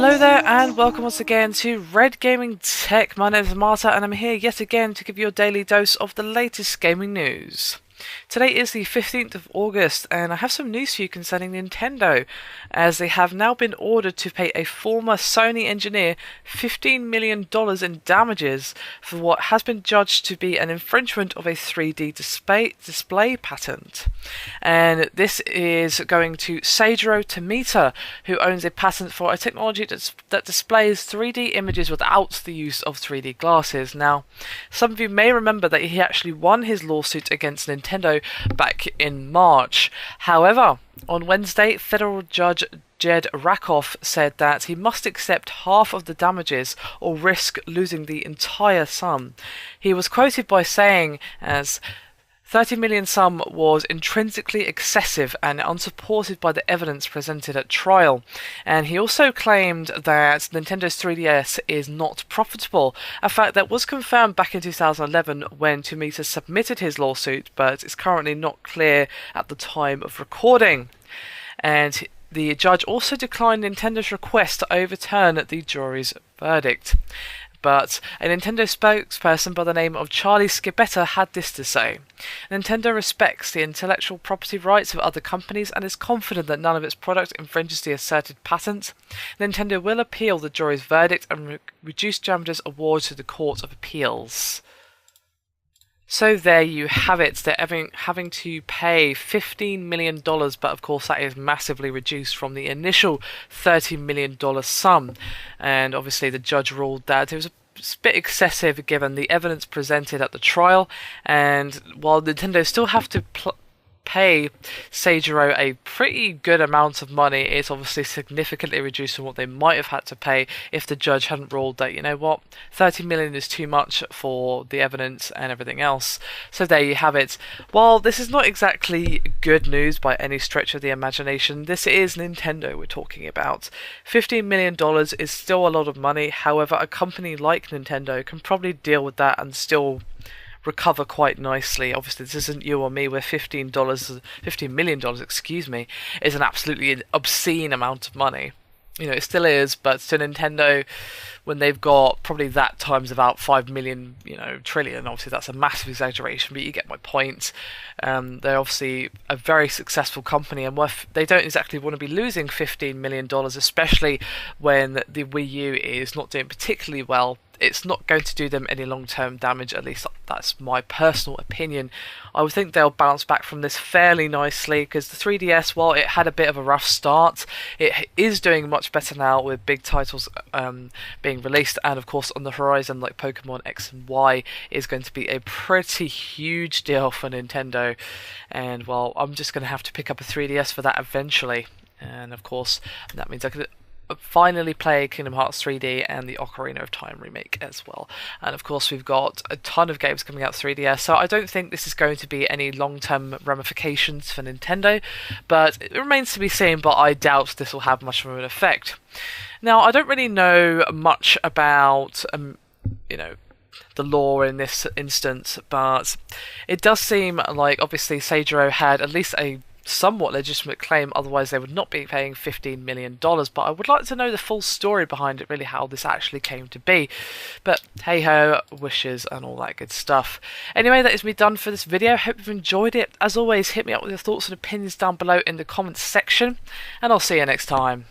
Hello there and welcome once again to Red Gaming Tech. My name is Marta and I'm here yet again to give you a daily dose of the latest gaming news. Today is the 15th of August and I have some news for you concerning Nintendo, as they have now been ordered to pay a former Sony engineer $15 million in damages for what has been judged to be an infringement of a 3D display patent. And this is going to Seijiro Tomita, who owns a patent for a technology that displays 3D images without the use of 3D glasses. Now, some of you may remember that he actually won his lawsuit against Nintendo back in March. However, on Wednesday, federal judge Jed Rakoff said that he must accept half of the damages or risk losing the entire sum. He was quoted by saying as 30 million sum was intrinsically excessive and unsupported by the evidence presented at trial. And he also claimed that Nintendo's 3DS is not profitable, a fact that was confirmed back in 2011 when Tomita submitted his lawsuit, but is currently not clear at the time of recording. And the judge also declined Nintendo's request to overturn the jury's verdict. But a Nintendo spokesperson by the name of Charlie Schibetta had this to say: Nintendo respects the intellectual property rights of other companies and is confident that none of its product infringes the asserted patent. Nintendo will appeal the jury's verdict and reduce damages award to the Court of Appeals. So there you have it. They're having to pay $15 million, but of course that is massively reduced from the initial $30 million sum. And obviously the judge ruled that it was a bit excessive given the evidence presented at the trial. And while Nintendo still have to pay Seijiro a pretty good amount of money, it's obviously significantly reduced from what they might have had to pay if the judge hadn't ruled that, you know what, 30 million is too much for the evidence and everything else. So there you have it. While this is not exactly good news by any stretch of the imagination, this is Nintendo we're talking about. $15 million is still a lot of money. However, a company like Nintendo can probably deal with that and still recover quite nicely. Obviously, this isn't you or me, where $15 million, excuse me, is an absolutely obscene amount of money. You know, it still is, but to Nintendo, when they've got probably that times about 5 million, trillion, obviously that's a massive exaggeration, but you get my point. They're obviously a very successful company, and they don't exactly want to be losing $15 million, especially when the Wii U is not doing particularly well. It's not going to do them any long-term damage, at least that's my personal opinion. I would think they'll bounce back from this fairly nicely, because the 3DS, while it had a bit of a rough start, it is doing much better now with big titles being released, and of course on the horizon like Pokemon X and Y is going to be a pretty huge deal for Nintendo. And well, I'm just going to have to pick up a 3DS for that eventually, and of course that means I could finally play Kingdom Hearts 3D and the Ocarina of Time remake as well. And of course we've got a ton of games coming out 3DS, so I don't think this is going to be any long-term ramifications for Nintendo, but it remains to be seen, but I doubt this will have much of an effect. Now, I don't really know much about the law in this instance, but it does seem like obviously Seijiro had at least a somewhat legitimate claim, otherwise they would not be paying $15 million, but I would like to know the full story behind it, really how this actually came to be. But hey ho, wishes and all that good stuff. Anyway, that is me done for this video. Hope you've enjoyed it. As always, hit me up with your thoughts and opinions down below in the comments section, and I'll see you next time.